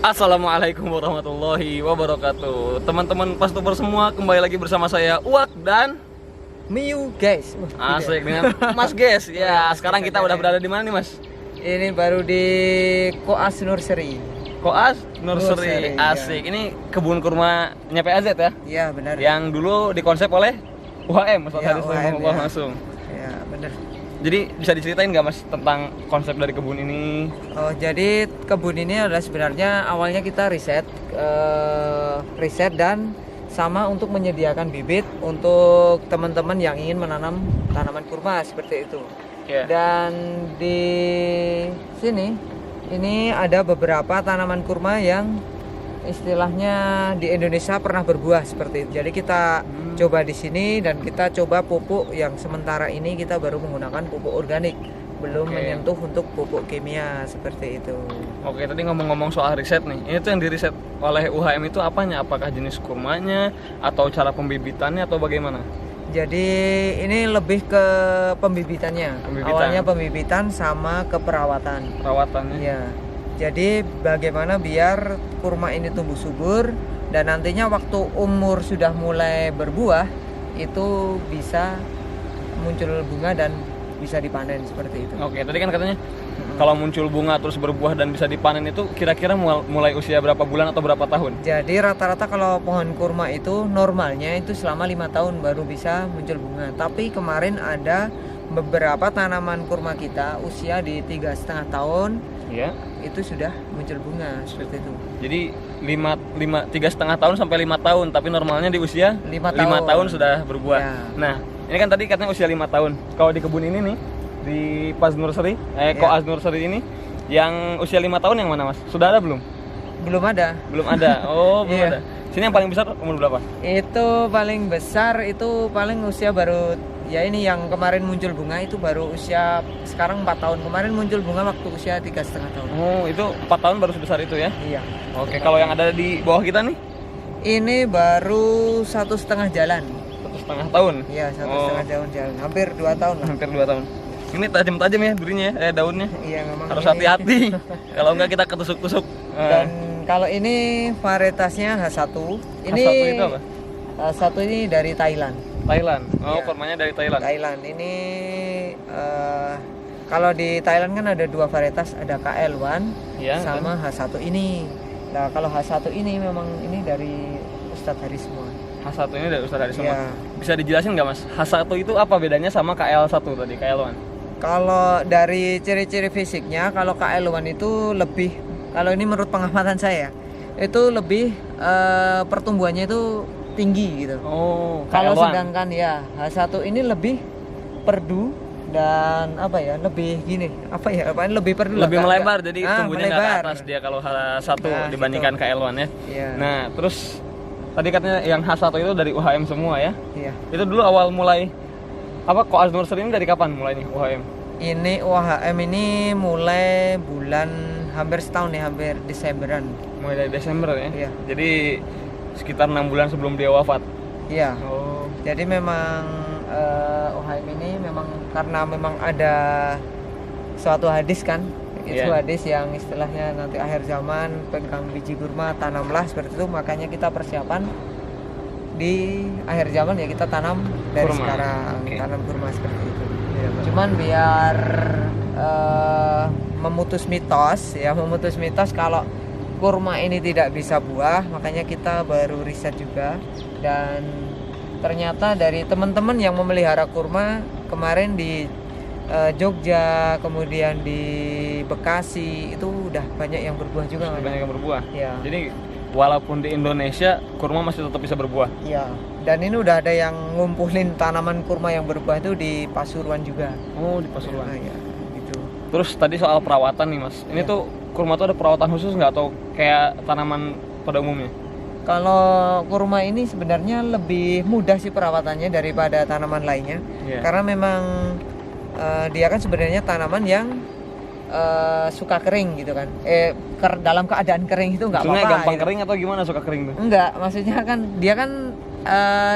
Assalamualaikum warahmatullahi wabarakatuh. Teman-teman Pastuper semua, kembali lagi bersama saya Uwak dan Miu guys. asik dengan Mas Ges. Ya, sekarang kita udah berada di mana nih, Mas? Ini baru di Koas Nursery. Koas Nursery. Nursery, Asik. Ini kebun kurmanya PAZ ya? Iya benar. Yang dulu dikonsep oleh UHM, Ustaz Ya, Haris UHM, Rahimahullah ya. langsung. Ya benar. Jadi bisa diceritain nggak Mas tentang konsep dari kebun ini? Oh jadi kebun ini adalah sebenarnya awalnya kita riset dan sama untuk menyediakan bibit untuk teman-teman yang ingin menanam tanaman kurma seperti itu. Ya. Dan di sini ini ada beberapa tanaman kurma yang istilahnya di Indonesia pernah berbuah seperti itu. Jadi kita coba di sini dan kita coba pupuk yang sementara ini kita baru menggunakan pupuk organik, belum Oke. menyentuh untuk pupuk kimia seperti itu. Oke, tadi ngomong-ngomong soal riset nih. Ini tuh yang diriset oleh UHM itu apanya? Apakah jenis kurmanya atau cara pembibitannya atau bagaimana? Jadi ini lebih ke pembibitannya. Pembibitan. Awalnya pembibitan sama ke perawatan. Perawatannya? Ya. Jadi bagaimana biar kurma ini tumbuh subur dan nantinya waktu umur sudah mulai berbuah itu bisa muncul bunga dan bisa dipanen seperti itu. Oke, tadi kan katanya kalau muncul bunga terus berbuah dan bisa dipanen itu kira-kira mulai usia berapa bulan atau berapa tahun? Jadi rata-rata kalau pohon kurma itu normalnya itu selama 5 tahun baru bisa muncul bunga. Tapi kemarin ada beberapa tanaman kurma kita usia di 3,5 tahun Iya. itu sudah muncul bunga seperti itu. Jadi 3,5 tahun sampai 5 tahun, tapi normalnya di usia 5 5 tahun. tahun sudah berbuah. Ya. Nah, ini kan tadi katanya usia 5 tahun. Kalau di kebun ini nih, di Pas Nursery, Koas Nursery ini, yang usia 5 tahun yang mana Mas? Sudah ada belum? Belum ada. Belum ada. Oh, belum Iya. ada. Sini yang paling besar umur berapa? Itu paling besar itu paling usia baru ya ini yang kemarin muncul bunga itu baru usia sekarang 4 tahun. Kemarin muncul bunga waktu usia 3,5 tahun. Oh, itu 4 tahun baru sebesar itu ya? Iya. Oke, kalau yang ada di bawah kita nih, Ini baru 1,5 jalan. 1,5 tahun. Iya, 1,5 tahun jalan. Hampir 2 tahun lah. Hampir 2 tahun. Ini tajam-tajam ya durinya ya, daunnya. Iya, memang Harus ini. hati-hati. Kalau enggak kita ketusuk-tusuk. Dan kalau ini varietasnya H1. Ini H1 itu apa? H1 ini dari Thailand. Thailand. Oh, Iya. formanya dari Thailand. Thailand ini kalau di Thailand kan ada 2 varietas, ada KL1 Iya, sama H1 ini. Nah, kalau H1 ini memang ini dari Ustadz Haris semua. H1 ini dari Ustaz Haris semua. Iya. Bisa dijelasin nggak Mas? H1 itu apa bedanya sama KL1 tadi, KL1? Kalau dari ciri-ciri fisiknya, kalau KL1 itu lebih, kalau ini menurut pengamatan saya, itu lebih pertumbuhannya itu tinggi gitu. Oh, Kalau KL1. sedangkan ya H1 ini lebih perdu dan apa ya, lebih gini, apa ya, apa lebih perdu lah, Lebih Kak. melebar, jadi tumbuhnya nggak ke melebar. atas dia kalau H1 Nah, dibandingkan gitu. KL1 ya. Iya. Nah, terus tadi katanya yang H1 itu dari UHM semua ya. Iya. Itu dulu awal mulai apa Koas Nursery ini dari kapan mulainya UHM? Ini UHM ini mulai bulan hampir setahun nih, hampir Desemberan. Mulai dari Desember ya. Iya. Jadi sekitar 6 bulan sebelum dia wafat. Iya. Oh. Jadi memang UHM ini memang karena memang ada suatu hadis kan, itu Iya. hadis yang istilahnya nanti akhir zaman pegang biji kurma tanamlah seperti itu, makanya kita persiapan di akhir zaman ya kita tanam dari Kurma. sekarang. Oke. Tanam kurma seperti itu. Iya, Cuman biar memutus mitos kalau kurma ini tidak bisa buah, makanya kita baru riset juga. Dan ternyata dari teman-teman yang memelihara kurma kemarin di Jogja, kemudian di Bekasi itu udah banyak yang berbuah juga. banyak yang berbuah. Ya. Jadi walaupun di Indonesia kurma masih tetap bisa berbuah. Ya. Dan ini udah ada yang ngumpulin tanaman kurma yang berbuah itu di Pasuruan juga. Oh, di Pasuruan. Nah, ya, gitu. Terus tadi soal perawatan nih Mas. Ini Iya. tuh kurma tuh ada perawatan khusus nggak atau kayak tanaman pada umumnya? Kalau kurma ini sebenarnya lebih mudah sih perawatannya daripada tanaman lainnya. Iya. Karena memang dia kan sebenarnya tanaman yang suka kering gitu kan. Dalam keadaan kering itu nggak Maksudnya apa-apa. gampang gitu. kering atau gimana suka kering tuh? Enggak, maksudnya kan dia kan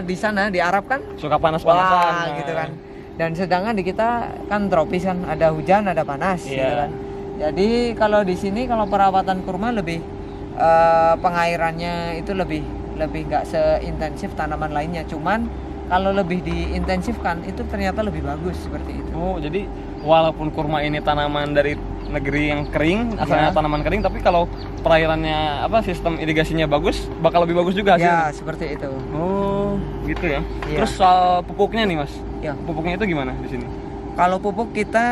di sana di Arab kan Suka panas-panasan. wah gitu kan. Dan sedangkan di kita kan tropis kan, ada hujan, ada panas gitu Iya. kan. Jadi kalau di sini kalau perawatan kurma lebih pengairannya itu lebih nggak seintensif tanaman lainnya. Cuman kalau lebih diintensifkan itu ternyata lebih bagus seperti itu. Oh, jadi walaupun kurma ini tanaman dari negeri yang kering, asalnya tanaman kering, tapi kalau perairannya sistem irigasinya bagus, bakal lebih bagus juga hasilnya. Ya, seperti itu. Oh, gitu ya. Iya. Terus soal pupuknya nih, Mas. Ya. Pupuknya itu gimana di sini? Kalau pupuk kita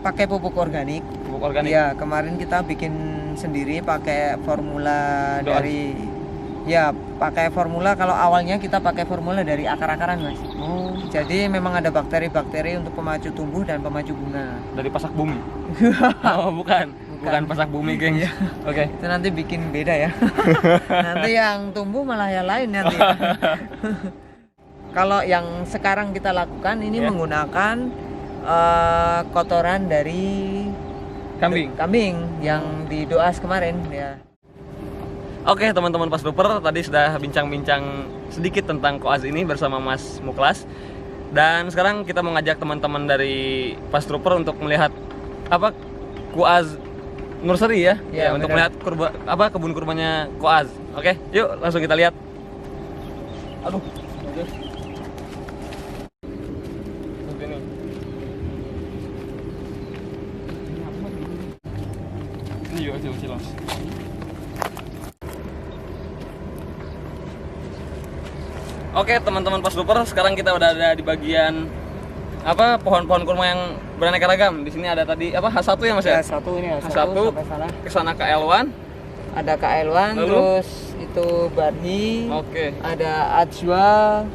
pakai pupuk organik. Pupuk organik. Ya, kemarin kita bikin sendiri pakai formula Doan. pakai formula. Kalau awalnya kita pakai formula dari akar-akaran, Mas. Oh, Jadi memang ada bakteri-bakteri untuk pemacu tumbuh dan pemacu bunga. dari pasak bumi. Oh, bukan pasak bumi, geng. Oke. Itu nanti bikin beda ya. Nanti yang tumbuh malah yang lain nanti. Kalau yang sekarang kita lakukan ini menggunakan kotoran dari kambing yang di Doas kemarin ya. Oke, teman-teman Pas Trooper, tadi sudah bincang-bincang sedikit tentang koaz ini bersama Mas Muklas. Dan sekarang kita mengajak teman-teman dari Pas Trooper untuk melihat koaz nursery ya, untuk melihat kebun kurmanya koaz. Oke, yuk langsung kita lihat. Aduh. Begini. Ini juga kecil-kecil, Mas. Oke, teman-teman Pas Trooper, sekarang kita udah ada di bagian pohon-pohon kurma yang beraneka ragam. Di sini ada tadi H1 ya, Mas ya? H1 ini H1 sampai sana. Kesana KL1. Ada KL1, terus itu Barhi. Oke. Ada Ajwa,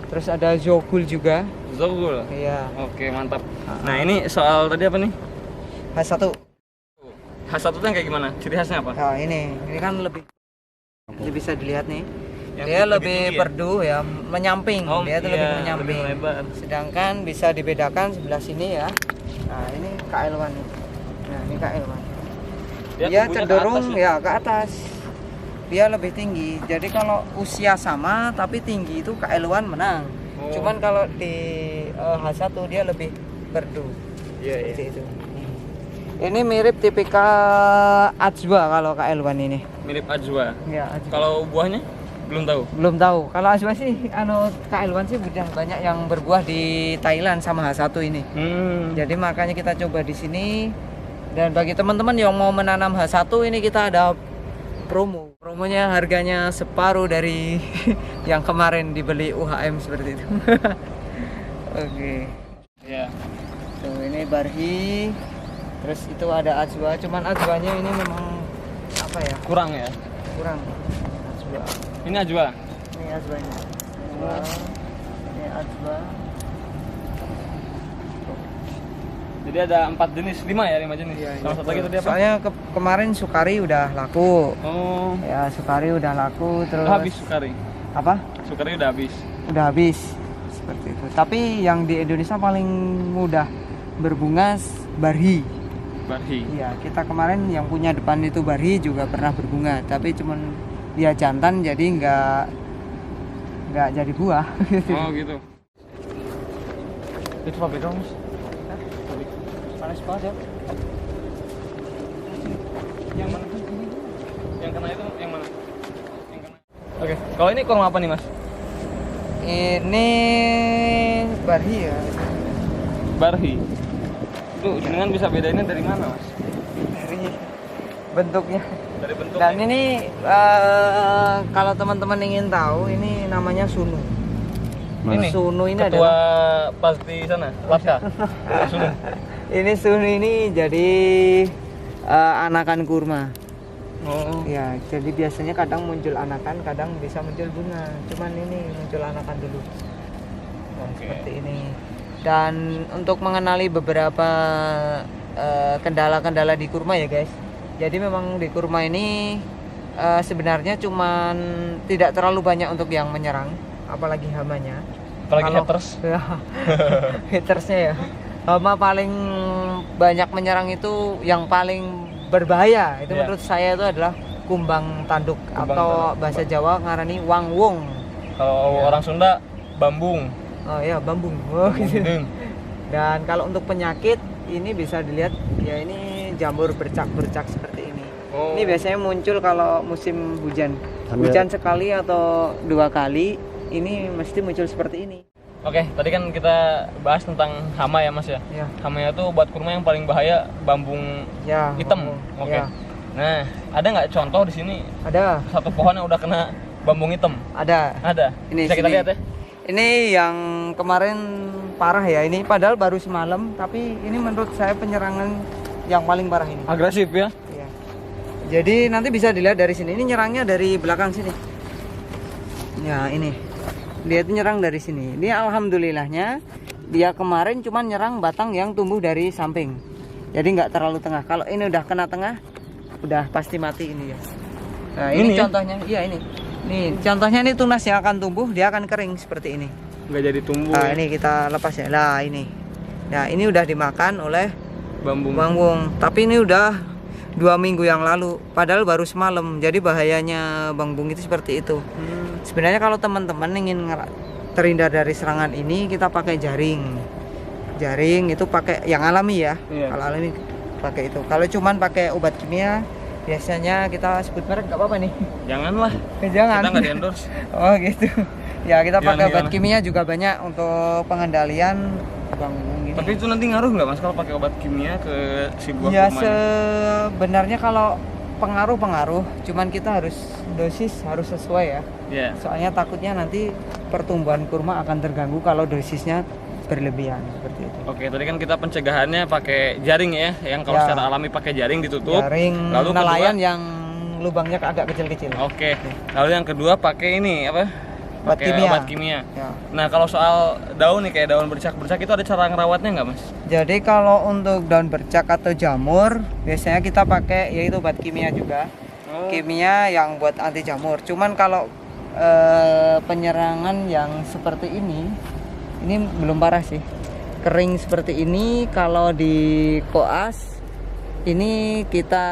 terus ada Zogul juga. Zogul. Iya. Oke, mantap. Nah, ini soal tadi apa nih? H1. H1 itu yang kayak gimana? Ciri khasnya apa? Nah, ini kan lebih bisa dilihat nih. Yang Dia lebih tinggi ya? perdu ya, menyamping. Oh, Dia itu iya, lebih menyamping. lebih lebar. Sedangkan bisa dibedakan sebelah sini ya. Nah, ini KL1 nih. Nah, ini KL1. Dia tumbuhnya cenderung ke atas ya? ke atas. Dia lebih tinggi. Jadi kalau usia sama tapi tinggi itu KL1 menang. Oh. Cuman kalau di H1 dia lebih perdu. Iya, iya. Seperti itu. Ini mirip tipikal Ajwa kalau KL1 ini. Mirip Ajwa. Ya, Ajwa. Kalau buahnya belum tahu. Belum tahu. Kalau Ajwa sih KL1 sih udah banyak yang berbuah di Thailand sama H1 ini. Jadi makanya kita coba di sini. Dan bagi teman-teman yang mau menanam H1 ini kita ada promo. Promonya harganya separuh dari yang kemarin dibeli UHM seperti itu. Oke. Iya. Tuh ini Barhi. Terus itu ada Ajwa. Cuman Ajwanya ini memang Kurang ya. kurang. Ajwa. Ini Ajwa. Ini Ajwanya. Ini Ajwa. Jadi ada 4 jenis, 5 jenis. Salah satu lagi tadi apa? Soalnya kemarin Sukari udah laku. Oh. Ya, Sukari udah laku terus. Udah habis Sukari. Apa? Sukari udah habis. Udah habis. Seperti itu. Tapi yang di Indonesia paling mudah berbunga Barhi. Barhi. Iya, kita kemarin yang punya depan itu Barhi juga pernah berbunga, tapi cuman dia jantan jadi nggak jadi buah. Oh gitu. Itu apa dong? Panas banget ya. Yang mana? Yang kena itu yang mana? Yang kena. Oke. Kalau ini kurma apa nih, Mas? Ini Barhi ya. Barhi. Tuh, jenengan bisa bedainnya dari mana, Mas? Dari bentuknya. Dari bentuk. Dan ini kalau teman-teman ingin tahu, ini namanya Sunu. Ini Sunu ini ketua adalah pas di sana, Latka. Sunu. ini Sunu ini jadi anakan kurma. Oh. Ya, jadi biasanya kadang muncul anakan, kadang bisa muncul bunga. Cuman ini muncul anakan dulu. Nah, Oke. seperti ini. Dan untuk mengenali beberapa kendala-kendala di kurma ya guys. Jadi memang di kurma ini sebenarnya cuman tidak terlalu banyak untuk yang menyerang, apalagi hamanya. Apalagi Kalau- haters. Hatersnya ya. Hama paling banyak menyerang itu yang paling berbahaya itu Iya. menurut saya itu adalah kumbang tanduk Kumbang atau tanduk. bahasa Jawa ngarani wangwung. Kalau Ya. orang Sunda, bambung. Oh ya, bambung. Oh, gitu. Hidung. Dan kalau untuk penyakit ini bisa dilihat ya, ini jamur bercak-bercak seperti ini. Oh. Ini biasanya muncul kalau musim hujan. Sambil- Hujan sekali atau 2 kali, ini mesti muncul seperti ini. Oke, tadi kan kita bahas tentang hama ya Mas ya. Ya. Hamanya tuh buat kurma yang paling bahaya bambung Ya. hitam. Oke. Ya. Nah, ada nggak contoh di sini Ada. satu pohon yang udah kena bambung hitam? Ada. Ada. Ini Bisa kita sini. lihat ya. Ini yang kemarin parah ya. Ini padahal baru semalam, tapi ini menurut saya penyerangan yang paling parah ini. Agresif ya. Iya. Jadi nanti bisa dilihat dari sini. Ini nyerangnya dari belakang sini. Ya ini. Dia itu nyerang dari sini. Ini alhamdulillahnya dia kemarin cuma nyerang batang yang tumbuh dari samping. Jadi nggak terlalu tengah. Kalau ini udah kena tengah, udah pasti mati ini ya. Nah ini Ini ya? contohnya. Iya ini. Nih contohnya ini tunas yang akan tumbuh, dia akan kering seperti ini. Nggak jadi tumbuh. Nah ini kita lepas ya. Nah ini. Nah ini udah dimakan oleh Bambung. banggung. Tapi ini udah 2 minggu yang lalu. Padahal baru semalam. Jadi bahayanya banggung itu seperti itu. Sebenarnya kalau teman-teman ingin terhindar dari serangan ini, kita pakai jaring. Jaring itu pakai yang alami ya. Iya. Kalau alami pakai itu. Kalau cuman pakai obat kimia, biasanya kita sebut merek nggak apa-apa nih. Janganlah. Jangan. Kita nggak di endorse. Oh gitu. Ya kita Gimana, pakai obat gimana? kimia juga banyak untuk pengendalian banggung ini. Tapi itu nanti ngaruh nggak Mas kalau pakai obat kimia ke si buah Ya kurmanya? sebenarnya kalau pengaruh, cuman kita harus dosis harus sesuai ya. Iya. Soalnya takutnya nanti pertumbuhan kurma akan terganggu kalau dosisnya berlebihan seperti itu. Oke, tadi kan kita pencegahannya pakai jaring ya, yang kalau Ya. secara alami pakai jaring ditutup. Jaring Lalu kedua- nelayan yang lubangnya agak kecil-kecil. Oke. Lalu yang kedua pakai ini apa? Obat Pakai kimia. obat kimia. Ya. Nah, kalau soal daun nih kayak daun bercak-bercak itu ada cara ngerawatnya nggak Mas? Jadi kalau untuk daun bercak atau jamur, biasanya kita pakai yaitu obat kimia juga. Oh. Kimia yang buat anti jamur. Cuman kalau penyerangan yang seperti ini belum parah sih. Kering seperti ini kalau di koas ini kita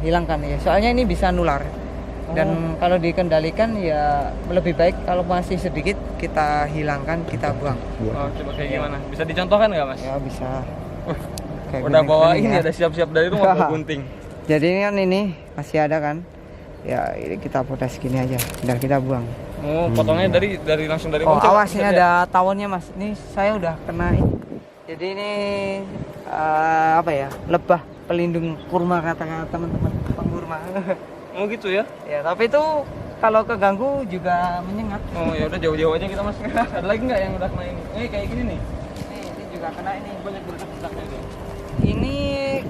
hilangkan ya. Soalnya ini bisa nular. Dan kalau dikendalikan ya lebih baik kalau masih sedikit kita hilangkan, kita buang. Oh, coba kayak gimana? Bisa dicontohkan nggak Mas? Ya bisa. Kayak Udah gini- bawa gini ini ya. ada siap-siap dari rumah bawa gunting. Jadi ini kan ini masih ada kan? Ya ini kita potong segini aja, dan kita buang. Oh, potongnya dari langsung dari Oh bawah. Coba awas ini bisa ada tawonnya mas. Ini saya udah kena ini. Jadi ini apa ya? Lebah pelindung kurma kata teman-teman pengurma. lihat. Oh gitu ya? Ya tapi itu kalau keganggu juga menyengat. Oh ya udah jauh-jauh aja kita Mas. Ada lagi nggak yang udah kena ini? Kayak gini nih. Ini juga kena ini. Banyak bercak-bercaknya tuh.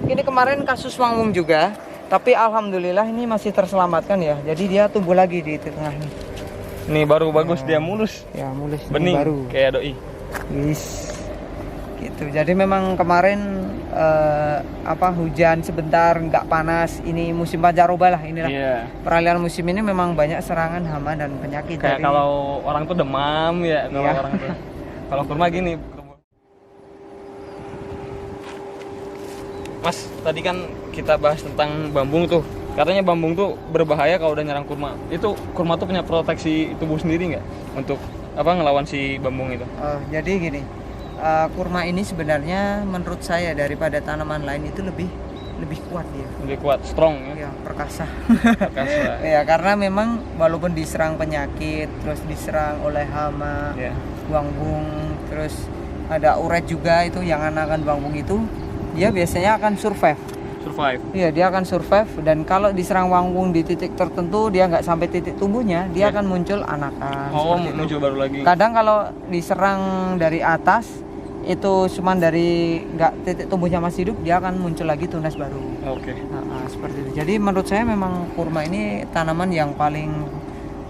Ini kemarin kasus wangwung juga, tapi alhamdulillah ini masih terselamatkan ya. Jadi dia tumbuh lagi di tengah nih. Nih baru bagus dia mulus. Ya mulus ini Bening baru. kayak doi. Wis. Gitu. Jadi memang kemarin hujan sebentar nggak panas. Ini musim pancaroba lah inilah. Iya. Peralihan musim ini memang banyak serangan hama dan penyakit. Kayak Jadi- kalau orang tuh demam ya kalau Iya. orang tuh. Kalau kurma gini. Mas, tadi kan kita bahas tentang bambung tuh. Katanya bambung tuh berbahaya kalau udah nyerang kurma. Itu kurma tuh punya proteksi tubuh sendiri nggak untuk ngelawan si bambung itu? jadi gini, kurma ini sebenarnya menurut saya daripada tanaman lain itu lebih kuat dia. Lebih kuat, strong ya. Ya, perkasa. Perkasa. Ya karena memang walaupun diserang penyakit, terus diserang oleh hama, Ya. buang-bung, terus ada uret juga itu yang anakan buang-bung itu, dia biasanya akan survive. Survive. Iya dia akan survive dan kalau diserang buang-bung di titik tertentu dia nggak sampai titik tumbuhnya, dia akan muncul anakan. Oh, seperti itu. muncul baru lagi. Kadang kalau diserang dari atas itu cuman dari nggak titik tumbuhnya masih hidup, dia akan muncul lagi tunas baru. Oke. Seperti itu. Jadi menurut saya memang kurma ini tanaman yang paling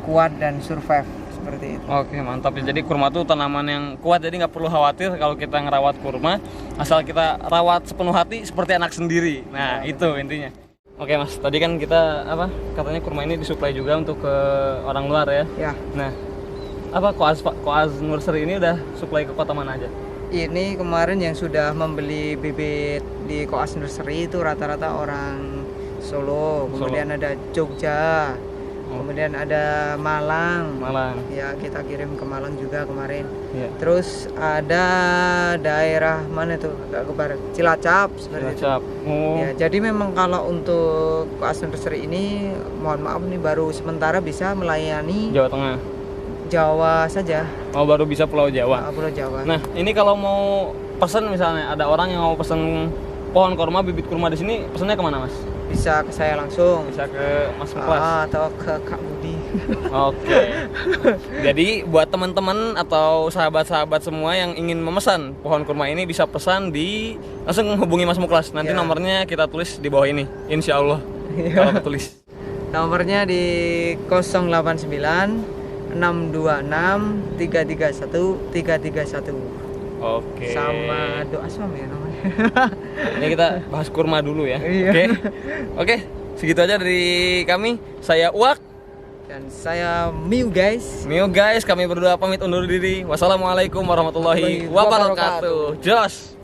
kuat dan survive seperti itu. Oke, mantap ya. Jadi kurma tuh tanaman yang kuat, jadi nggak perlu khawatir kalau kita ngerawat kurma, asal kita rawat sepenuh hati seperti anak sendiri. Nah, itu intinya. Oke Mas, tadi kan kita katanya kurma ini disuplai juga untuk ke orang luar ya. Ya, Nah, Koaz Nursery ini udah suplai ke kota mana aja? ini kemarin yang sudah membeli bibit di Koas Nursery itu rata-rata orang Solo, kemudian ada Jogja, Kemudian ada Malang. Malang. Ya, kita kirim ke Malang juga kemarin. Iya. Terus ada daerah mana tuh? Agak ke barat. Cilacap seperti itu. Cilacap. Oh. Ya, jadi memang kalau untuk koas nursery ini mohon maaf nih baru sementara bisa melayani Jawa Tengah. Jawa saja. Oh, baru bisa Pulau Jawa. Pulau Jawa. Nah, ini kalau mau pesen misalnya ada orang yang mau pesen pohon kurma, bibit kurma di sini, pesennya kemana, Mas? Bisa ke saya langsung. Bisa ke Mas Muklas. Atau ke Kak Budi. Oke. Jadi buat teman-teman atau sahabat-sahabat semua yang ingin memesan pohon kurma ini bisa pesan di langsung hubungi Mas Muklas. Nanti Ya. nomornya kita tulis di bawah ini. Insya Allah. Kalau ketulis. Nomornya di 089 626 331 331. Oke. Sama doa suami ya namanya. Ini kita bahas kurma dulu ya. Iya. Oke. Oke, segitu aja dari kami. Saya Uwak. Dan saya Miu guys. Mio guys, kami berdua pamit undur diri. Wassalamualaikum warahmatullahi wabarakatuh. Jos.